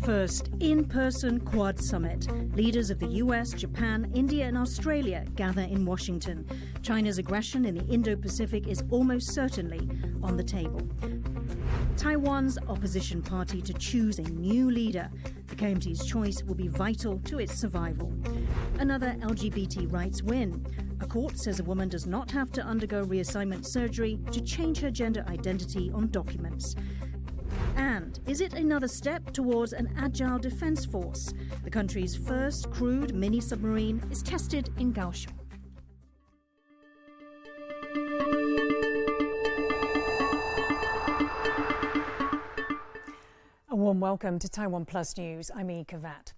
first in-person Quad summit. Leaders of the US, Japan, India and Australia gather in Washington. China's aggression in the Indo-Pacific is almost certainly on the table. Taiwan's opposition party to choose a new leader. The KMT's choice will be vital to its survival. Another LGBT rights win. A court says a woman does not have to undergo reassignment surgery to change her gender identity on documents. And is it another step towards an agile defence force? The country's first crewed mini-submarine is tested in Kaohsiung. A warm welcome to TaiwanPlus News. I'm Yin Khvat.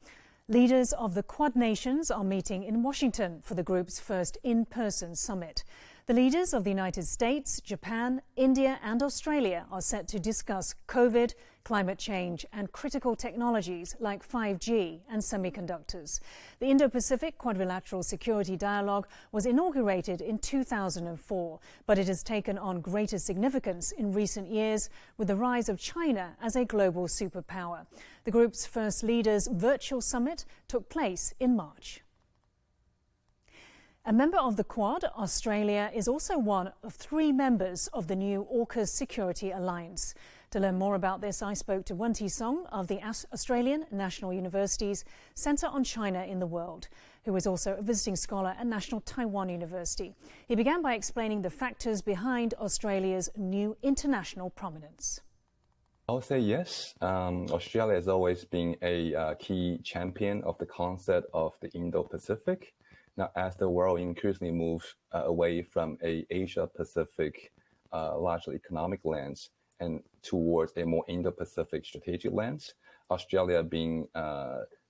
Leaders of the Quad nations are meeting in Washington for the group's first in-person summit. The leaders of the United States, Japan, India and Australia are set to discuss COVID, climate change and critical technologies like 5G and semiconductors. The Indo-Pacific Quadrilateral Security Dialogue was inaugurated in 2004, but it has taken on greater significance in recent years with the rise of China as a global superpower. The group's first leaders' virtual summit took place in March. A member of the Quad, Australia is also one of 3 members of the new AUKUS Security Alliance. To learn more about this, I spoke to Wen Song of the Australian National University's Centre on China in the World, who is also a visiting scholar at National Taiwan University. He began by explaining the factors behind Australia's new international prominence. I would say yes. Australia has always been a key champion of the concept of the Indo-Pacific. Now, as the world increasingly moves away from a Asia-Pacific, largely economic lens and towards a more Indo-Pacific strategic lens, Australia being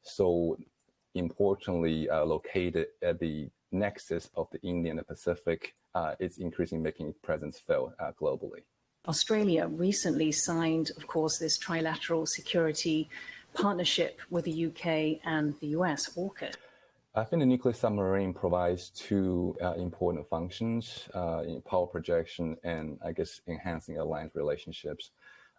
so importantly located at the nexus of the Indian and Pacific, it's increasingly making its presence felt globally. Australia recently signed, of course, this trilateral security partnership with the UK and the US, AUKUS. I think the nuclear submarine provides 2 important functions in power projection and, I guess, enhancing alliance relationships.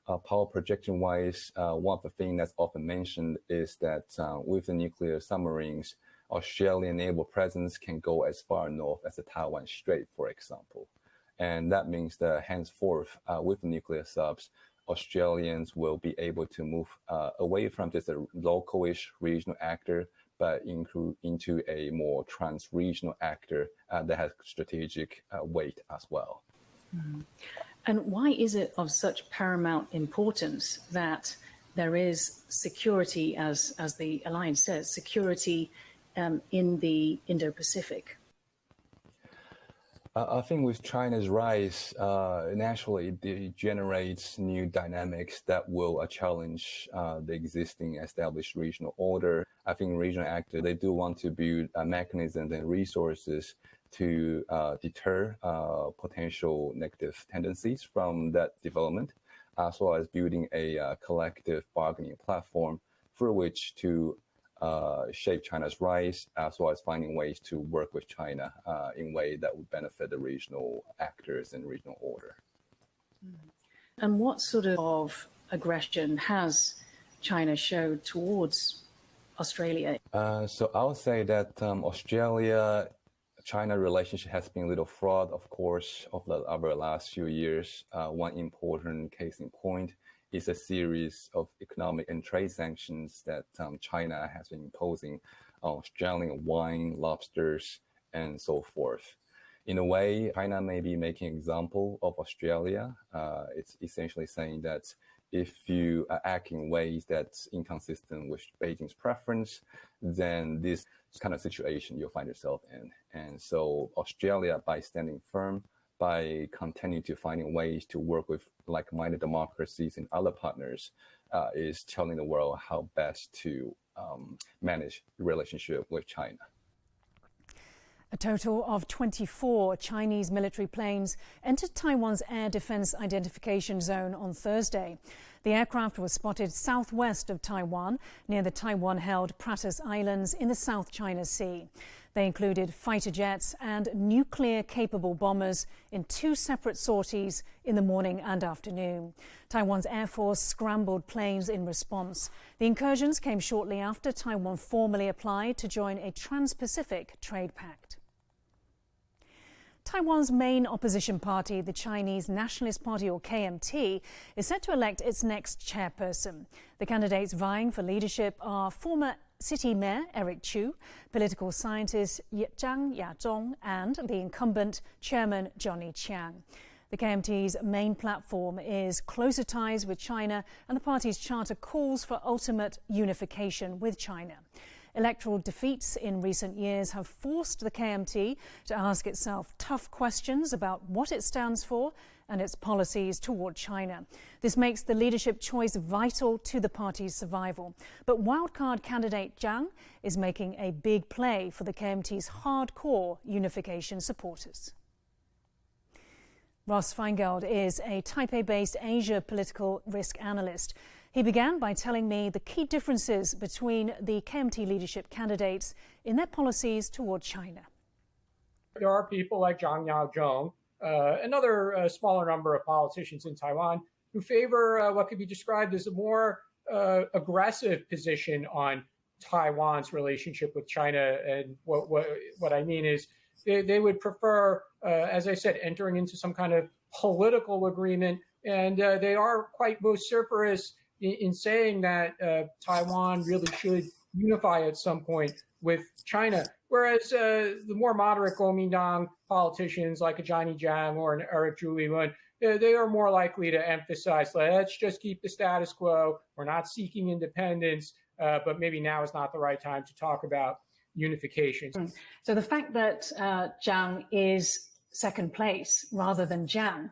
Power projection-wise, one of the things that's often mentioned is that with the nuclear submarines, Australian naval presence can go as far north as the Taiwan Strait, for example. And that means that henceforth, with the nuclear subs, Australians will be able to move away from just a local-ish regional actor, but into a more trans-regional actor that has strategic weight as well. Mm-hmm. And why is it of such paramount importance that there is security, as the alliance says, security in the Indo-Pacific? I think with China's rise, naturally, it generates new dynamics that will challenge the existing established regional order. I think regional actors, they do want to build mechanisms and resources to deter potential negative tendencies from that development, as well as building a collective bargaining platform through which to shape China's rise, as well as finding ways to work with China in a way that would benefit the regional actors and regional order. And what sort of aggression has China showed towards Australia? So I would say that Australia-China relationship has been a little fraught, of course, over the last few years. One important case in point is a series of economic and trade sanctions that China has been imposing on Australian wine, lobsters, and so forth. In a way, China may be making an example of Australia. It's essentially saying that if you act in ways that's inconsistent with Beijing's preference, then this kind of situation you'll find yourself in. And so Australia, by standing firm, by continuing to finding ways to work with like-minded democracies and other partners, is telling the world how best to manage the relationship with China. A total of 24 Chinese military planes entered Taiwan's air defense identification zone on Thursday. The aircraft was spotted southwest of Taiwan, near the Taiwan-held Pratas Islands in the South China Sea. They included fighter jets and nuclear-capable bombers in 2 separate sorties in the morning and afternoon. Taiwan's Air Force scrambled planes in response. The incursions came shortly after Taiwan formally applied to join a Trans-Pacific Trade Pact. Taiwan's main opposition party, the Chinese Nationalist Party, or KMT, is set to elect its next chairperson. The candidates vying for leadership are former City Mayor Eric Chu, political scientist Zhang Yazhong, and the incumbent Chairman Johnny Chiang. The KMT's main platform is closer ties with China, and the party's charter calls for ultimate unification with China. Electoral defeats in recent years have forced the KMT to ask itself tough questions about what it stands for and its policies toward China. This makes the leadership choice vital to the party's survival. But wildcard candidate Zhang is making a big play for the KMT's hardcore unification supporters. Ross Feingeld is a Taipei-based Asia political risk analyst. He began by telling me the key differences between the KMT leadership candidates in their policies toward China. There are people like Zhang Yazhong, another smaller number of politicians in Taiwan, who favor what could be described as a more aggressive position on Taiwan's relationship with China. And what I mean is they would prefer, as I said, entering into some kind of political agreement. And they are quite vociferous in saying that Taiwan really should unify at some point with China. Whereas the more moderate Kuomintang politicians like a Johnny Jiang or an Eric Chu, they are more likely to emphasize, let's just keep the status quo. We're not seeking independence, but maybe now is not the right time to talk about unification. So the fact that Jiang is second place rather than Jiang,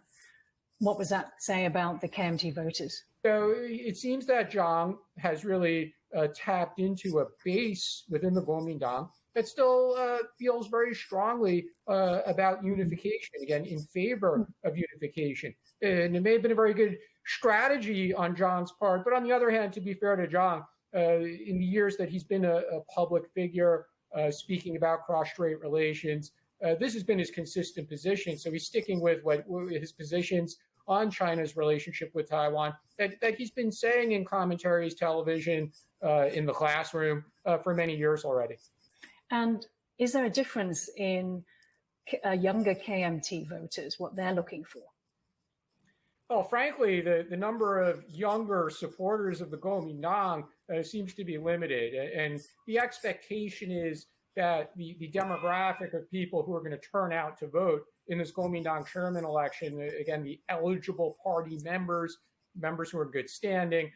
what does that say about the KMT voters? So it seems that Zhang has really tapped into a base within the Kuomintang that still feels very strongly about unification, again, in favor of unification. And it may have been a very good strategy on Zhang's part, but on the other hand, to be fair to Zhang, in the years that he's been a public figure speaking about cross-strait relations, this has been his consistent position. So he's sticking with his positions on China's relationship with Taiwan that he's been saying in commentaries, television, in the classroom for many years already. And is there a difference in younger KMT voters, what they're looking for? Well, frankly, the number of younger supporters of the Kuomintang seems to be limited. And the expectation is that the demographic of people who are going to turn out to vote in this Kuomintang chairman election, again, the eligible party members who are in good standing,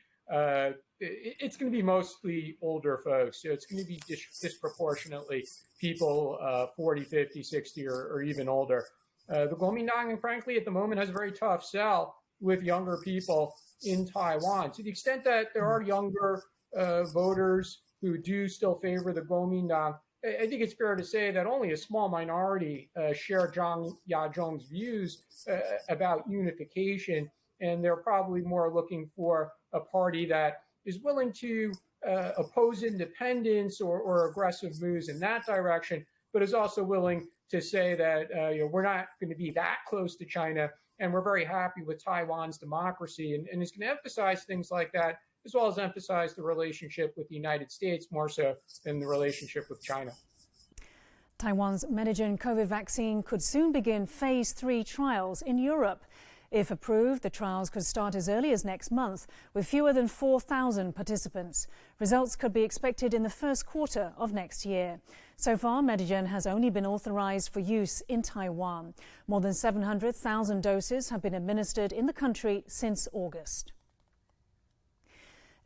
it's going to be mostly older folks. So it's going to be disproportionately people 40, 50, 60, or even older. The Kuomintang, and frankly, at the moment has a very tough sell with younger people in Taiwan. To the extent that there are younger voters who do still favor the Kuomintang, I think it's fair to say that only a small minority share Zhang Yazhong's views about unification, and they're probably more looking for a party that is willing to oppose independence or aggressive moves in that direction, but is also willing to say that we're not going to be that close to China, and we're very happy with Taiwan's democracy, and is going to emphasize things like that, as well as emphasize the relationship with the United States more so than the relationship with China. Taiwan's Medigen COVID vaccine could soon begin phase 3 trials in Europe. If approved, the trials could start as early as next month, with fewer than 4,000 participants. Results could be expected in the first quarter of next year. So far, Medigen has only been authorized for use in Taiwan. More than 700,000 doses have been administered in the country since August.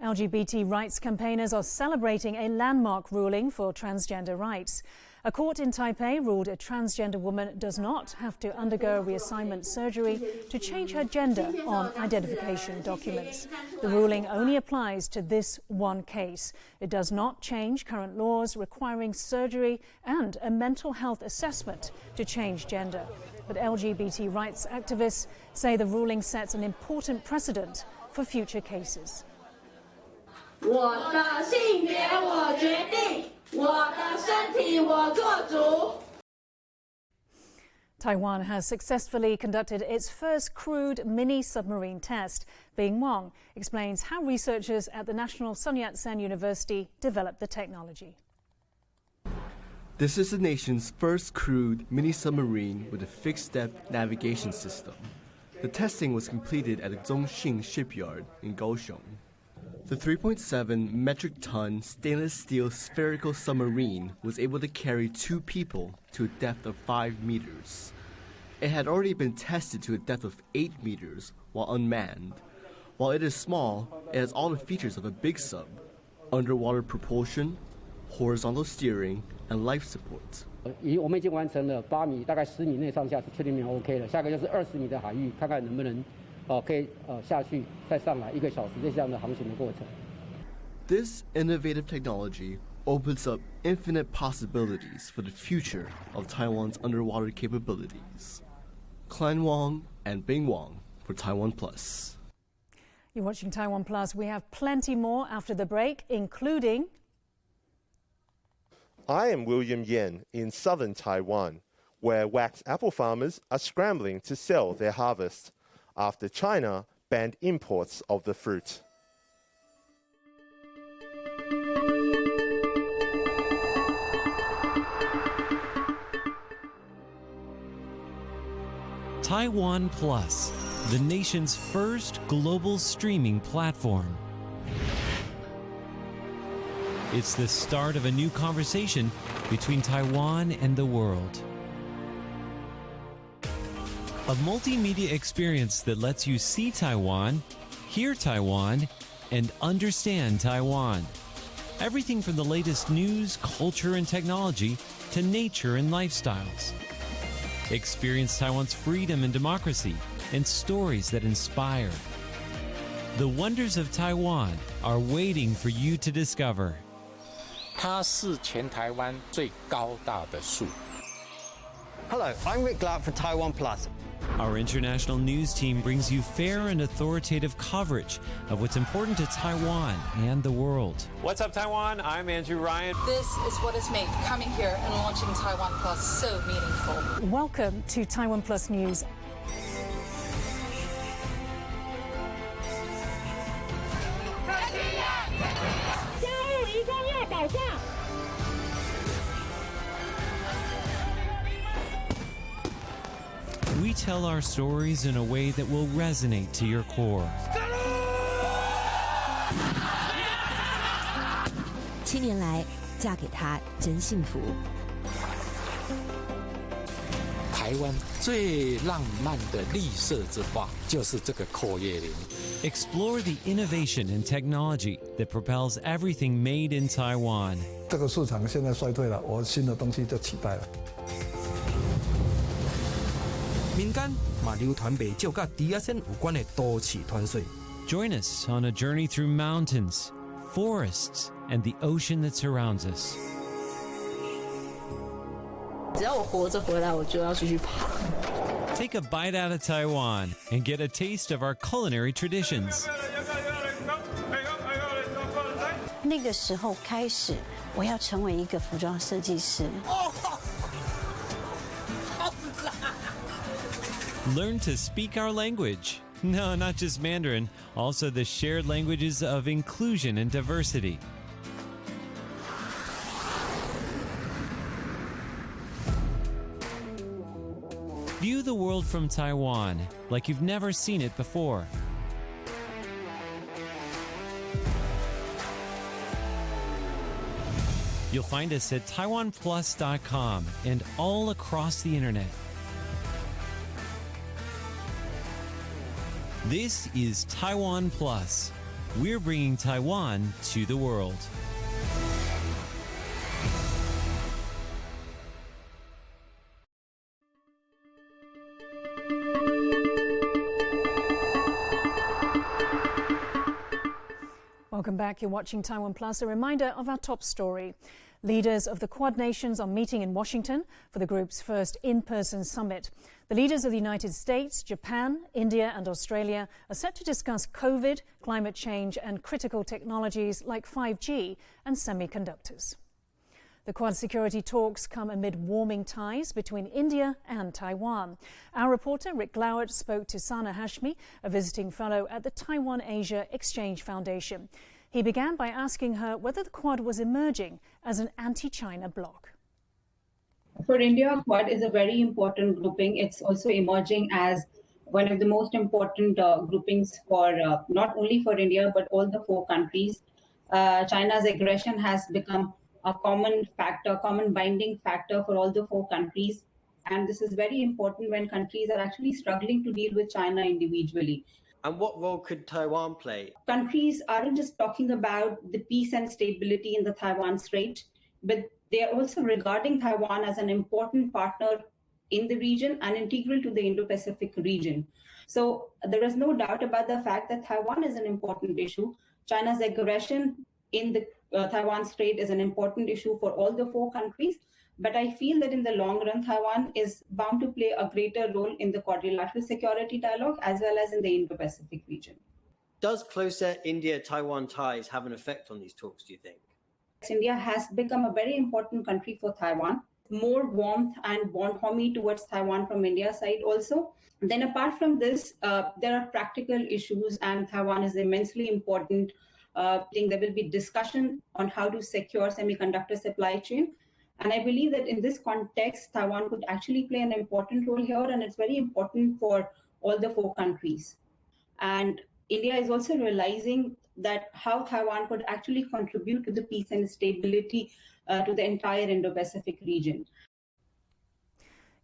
LGBT rights campaigners are celebrating a landmark ruling for transgender rights. A court in Taipei ruled a transgender woman does not have to undergo reassignment surgery to change her gender on identification documents. The ruling only applies to this one case. It does not change current laws requiring surgery and a mental health assessment to change gender. But LGBT rights activists say the ruling sets an important precedent for future cases. 我的性别我决定 Taiwan has successfully conducted its first crewed mini-submarine test. Bing Wang explains how researchers at the National Sun Yat-sen University developed the technology. This is the nation's first crewed mini-submarine with a fixed-depth navigation system. The testing was completed at the Zhongxing shipyard in Kaohsiung. The 3.7 metric ton stainless steel spherical submarine was able to carry 2 people to a depth of 5 meters. It had already been tested to a depth of 8 meters while unmanned. While it is small, it has all the features of a big sub: underwater propulsion, horizontal steering, and life support. 我们已经完成了8米，大概10米内上下是确定没有 OK 了。下个就是20米的海域，看看能不能可以下去再上来1个小时这样的航行的过程。This innovative technology opens up infinite possibilities for the future of Taiwan's underwater capabilities. Clan Wang and Bing Wang for TaiwanPlus. You're watching Taiwan Plus. We have plenty more after the break, including... I am William Yen in southern Taiwan, where wax apple farmers are scrambling to sell their harvest after China banned imports of the fruit. TaiwanPlus, the nation's first global streaming platform. It's the start of a new conversation between Taiwan and the world. A multimedia experience that lets you see Taiwan, hear Taiwan, and understand Taiwan. Everything from the latest news, culture, and technology to nature and lifestyles. Experience Taiwan's freedom and democracy and stories that inspire. The wonders of Taiwan are waiting for you to discover. 它是全台湾最高大的树。 Hello, I'm Rick Glatt for TaiwanPlus. Our international news team brings you fair and authoritative coverage of what's important to Taiwan and the world. What's up, Taiwan? I'm Andrew Ryan. This is what has made coming here and launching TaiwanPlus so meaningful. Welcome to Taiwan Plus News. We tell our stories in a way that will resonate to your core. 7年来，嫁给他真幸福。台湾最浪漫的绿色之花就是这个阔叶林。 Explore the innovation and technology that propels everything made in Taiwan. 这个市场现在衰退了，我新的东西就取代了。 民间嘛流传不少跟低压线有关的都市传说。 Join us on a journey through mountains, forests, and the ocean that surrounds us. 只要我活着回来，我就要继续爬。 Take a bite out of Taiwan and get a taste of our culinary traditions. 那个时候开始，我要成为一个服装设计师。 Learn to speak our language. No, not just Mandarin, also the shared languages of inclusion and diversity. View the world from Taiwan like you've never seen it before. You'll find us at TaiwanPlus.com and all across the internet. This is Taiwan Plus. We're bringing Taiwan to the world. Welcome back. You're watching Taiwan Plus. A reminder of our top story. Leaders of the Quad Nations are meeting in Washington for the group's first in-person summit. The leaders of the United States, Japan, India and Australia are set to discuss COVID, climate change and critical technologies like 5G and semiconductors. The Quad security talks come amid warming ties between India and Taiwan. Our reporter Rick Glowert spoke to Sana Hashmi, a visiting fellow at the Taiwan Asia Exchange Foundation. He began by asking her whether the Quad was emerging as an anti-China bloc. For India, Quad is a very important grouping. It's also emerging as one of the most important groupings for not only for India, but all the four countries. China's aggression has become a common factor, common binding factor for all the four countries. And this is very important when countries are actually struggling to deal with China individually. And what role could Taiwan play? Countries aren't just talking about the peace and stability in the Taiwan Strait, but they are also regarding Taiwan as an important partner in the region and integral to the Indo-Pacific region. So there is no doubt about the fact that Taiwan is an important issue. China's aggression in the Taiwan Strait is an important issue for all the four countries. But I feel that in the long run, Taiwan is bound to play a greater role in the quadrilateral security dialogue as well as in the Indo-Pacific region. Does closer India-Taiwan ties have an effect on these talks, do you think? India has become a very important country for Taiwan. More warmth and bonhomie towards Taiwan from India's side also. Then apart from this, there are practical issues, and Taiwan is immensely important. I think there will be discussion on how to secure semiconductor supply chain. And I believe that in this context, Taiwan could actually play an important role here, and it's very important for all the four countries. And India is also realizing that how Taiwan could actually contribute to the peace and stability to the entire Indo-Pacific region.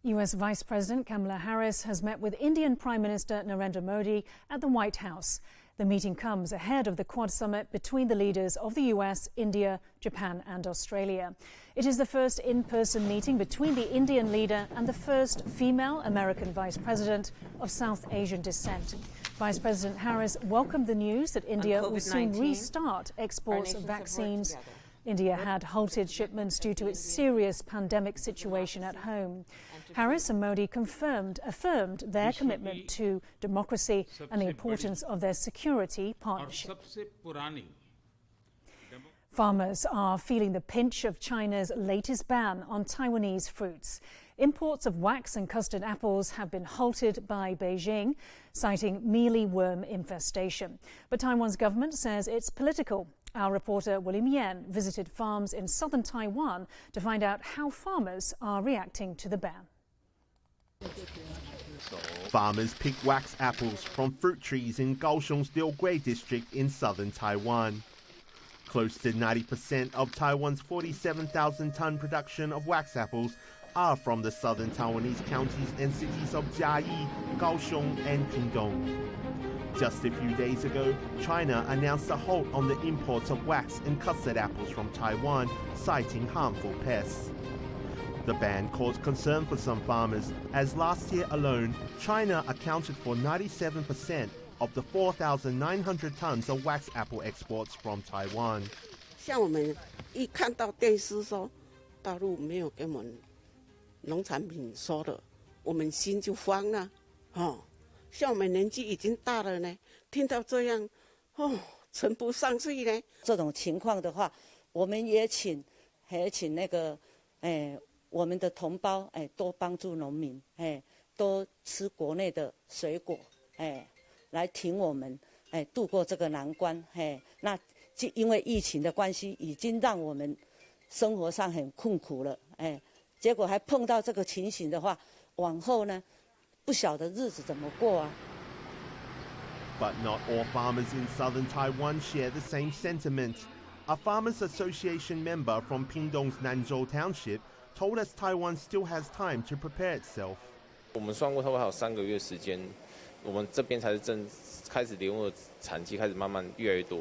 US Vice President Kamala Harris has met with Indian Prime Minister Narendra Modi at the White House. The meeting comes ahead of the Quad summit between the leaders of the US, India, Japan and Australia. It is the first in-person meeting between the Indian leader and the first female American Vice President of South Asian descent. Vice President Harris welcomed the news that India will soon restart exports of vaccines. India had halted shipments due to its serious pandemic situation at home. Harris and Modi affirmed their commitment to democracy and the importance of their security partnership. Farmers are feeling the pinch of China's latest ban on Taiwanese fruits. Imports of wax and custard apples have been halted by Beijing, citing mealyworm infestation. But Taiwan's government says it's political. Our reporter William Yen visited farms in southern Taiwan to find out how farmers are reacting to the ban. Farmers pick wax apples from fruit trees in Kaohsiung's Liugui district in southern Taiwan. Close to 90% of Taiwan's 47,000-ton production of wax apples are from the southern Taiwanese counties and cities of Jiayi, Kaohsiung and Pingtung. Just a few days ago, China announced a halt on the imports of wax and custard apples from Taiwan, citing harmful pests. The ban caused concern for some farmers, as last year alone, China accounted for 97% of the 4,900 tons of wax apple exports from Taiwan. 像我们一看到电视说大陆没有给我们农产品收的，我们心就慌了。像我们年纪已经大了呢，听到这样，沉不上去呢。这种情况的话，我们也请那个，我们的同胞，多帮助农民，多吃国内的水果，来挺我们，度过这个难关，那因为疫情的关系，已经让我们生活上很困苦了，结果还碰到这个情形的话，往后呢？ But not all farmers in southern Taiwan share the same sentiment. A Farmers Association member from Pingdong's Nantou Township told us Taiwan still has time to prepare itself. 我们算过，差不多还有3个月时间，我们这边才是正开始莲雾的产期开始慢慢越来越多。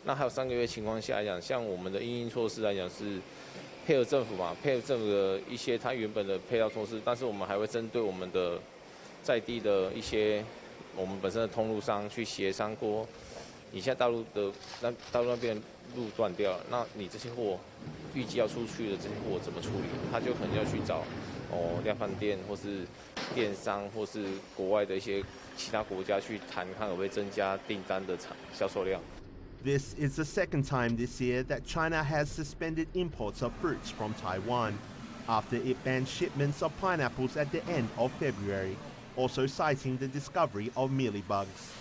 那还有3个月情况下来讲，像我们的因应措施来讲是配合政府嘛，配合政府的一些它原本的配套措施，但是我们还会针对我们的 在地的一些我们本身的通路商去协商过，你现在大陆那边路断掉了，那你这些货预计要出去的这些货怎么处理？他就可能要去找量贩店或是电商或是国外的一些其他国家去谈，看可不可以增加订单的销售量。This is the second time this year that China has suspended imports of fruits from Taiwan after it banned shipments of pineapples at the end of February, also citing the discovery of mealybugs.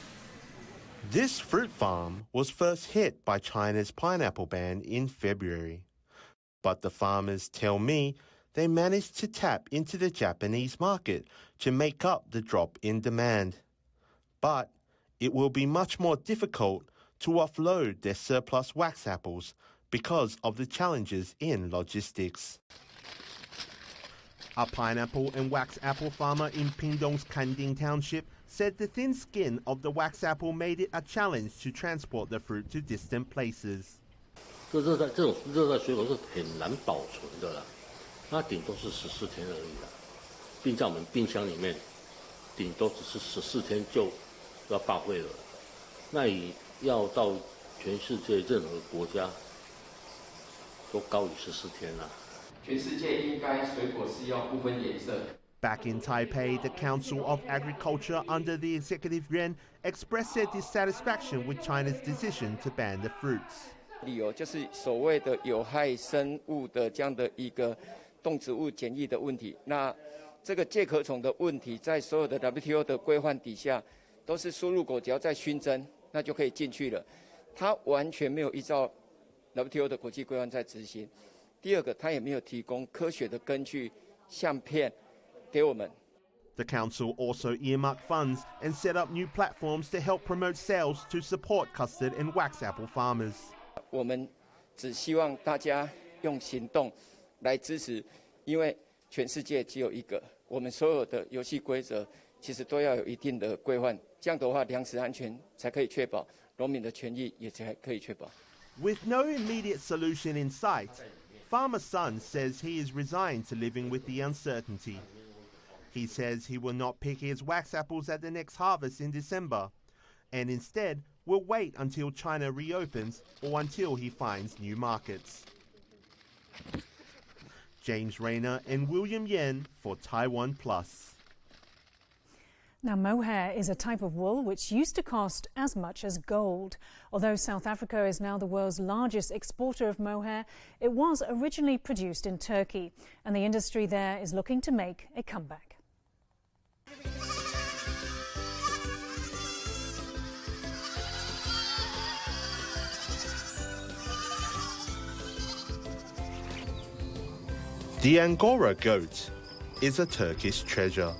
This fruit farm was first hit by China's pineapple ban in February. But the farmers tell me they managed to tap into the Japanese market to make up the drop in demand. But it will be much more difficult to offload their surplus wax apples because of the challenges in logistics. A pineapple and wax apple farmer in Pingdong's Kanding Township said the thin skin of the wax apple made it a challenge to transport the fruit to distant places. 这种热带水果是很难保存的啦，它顶多是14天而已啦，并在我们冰箱里面，顶多只是14天就要报废了。那以要到全世界任何国家都高于14天啦。全世界应该水果是要不分颜色。 Back in Taipei, the Council of Agriculture under the Executive Yuan expressed their dissatisfaction with China's decision to ban the fruits. 理由就是所谓的有害生物的这样的一个动植物检疫的问题。那这个介壳虫的问题，在所有的 WTO 的规范底下，都是输入国只要在熏蒸，那就可以进去了。它完全没有依照 WTO 的国际规范在执行。第二个，它也没有提供科学的根据相片给我们。 The council also earmarked funds and set up new platforms to help promote sales to support custard and wax apple farmers. 我们只希望大家用行动来支持，因为全世界只有一个，我们所有的游戏规则其实都要有一定的规范，这样的话粮食安全才可以确保，农民的权益也才可以确保。 With no immediate solution in sight, Farmer Sun says he is resigned to living with the uncertainty. He says he will not pick his wax apples at the next harvest in December, and instead will wait until China reopens or until he finds new markets. James Rayner and William Yen for TaiwanPlus. Now, mohair is a type of wool which used to cost as much as gold. Although South Africa is now the world's largest exporter of mohair, it was originally produced in Turkey, and the industry there is looking to make a comeback. The Angora goat is a Turkish treasure.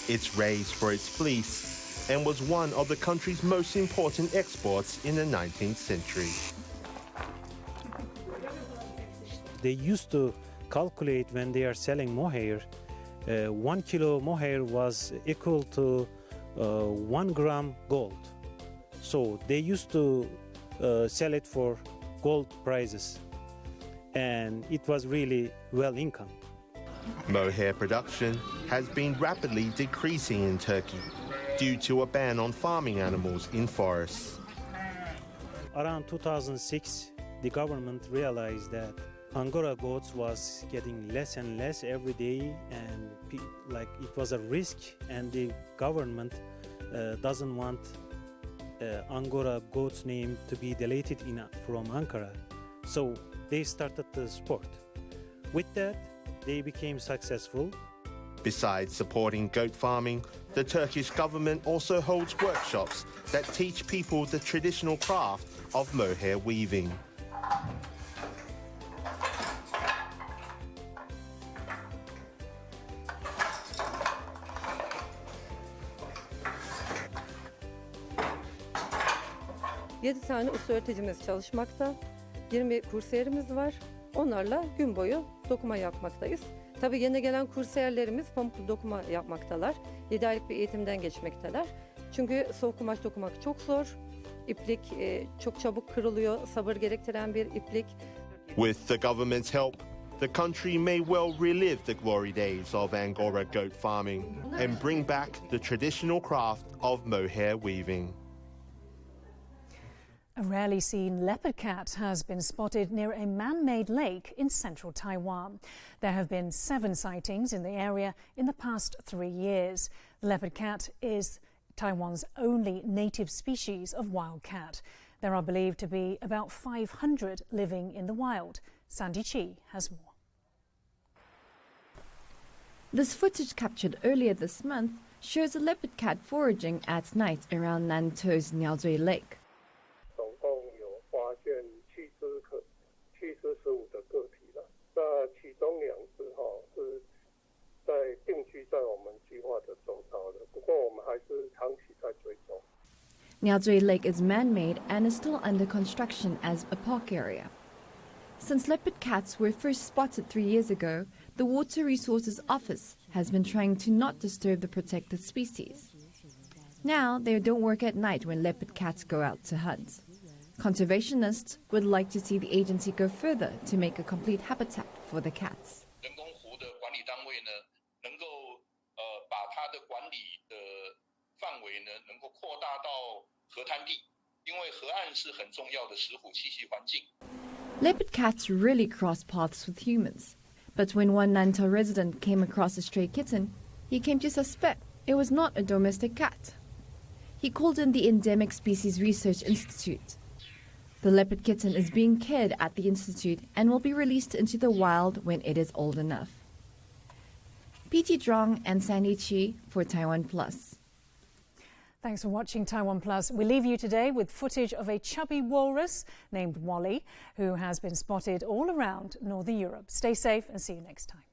It's raised for its fleece and was one of the country's most important exports in the 19th century. They used to calculate when they are selling mohair, 1 kilo mohair was equal to 1 gram gold. So they used to sell it for gold prices, and it was really well income. Mohair production has been rapidly decreasing in Turkey due to a ban on farming animals in forests. Around 2006, the government realized that Angora goats was getting less and less every day, and like it was a risk, and the government doesn't want Angora goat's name to be deleted from Ankara. So they started the sport. With that, they became successful. Besides supporting goat farming, the Turkish government also holds workshops that teach people the traditional craft of mohair weaving. Yedi tane usta öğreticimiz çalışmakta. 20 kursiyerimiz var. Onlarla gün boyu dokuma yapmaktayız. Tabii yeni gelen kursiyerlerimiz pamuklu dokuma yapmaktalar. 7 aylık bir eğitimden geçmekteler. Çünkü soğuk kumaş dokumak çok zor. İplik çok çabuk kırılıyor, sabır gerektiren bir iplik. With the government's help, the country may well relive the glory days of Angora goat farming and bring back the traditional craft of mohair weaving. A rarely seen leopard cat has been spotted near a man-made lake in central Taiwan. There have been 7 sightings in the area in the past 3 years. The leopard cat is Taiwan's only native species of wild cat. There are believed to be about 500 living in the wild. Sandy Chi has more. This footage captured earlier this month shows a leopard cat foraging at night around Nantou's Nantou Lake. Nantou Lake is man-made and is still under construction as a park area. Since leopard cats were first spotted 3 years ago, the Water Resources Office has been trying to not disturb the protected species. Now, they don't work at night when leopard cats go out to hunt. Conservationists would like to see the agency go further to make a complete habitat for the cats. Leopard cats really cross paths with humans. But when one Nantou resident came across a stray kitten, he came to suspect it was not a domestic cat. He called in the Endemic Species Research Institute. The leopard kitten is being cared at the institute and will be released into the wild when it is old enough. PT Zhuang and Sandy Chi for TaiwanPlus. Thanks for watching TaiwanPlus. We leave you today with footage of a chubby walrus named Wally, who has been spotted all around Northern Europe. Stay safe and see you next time.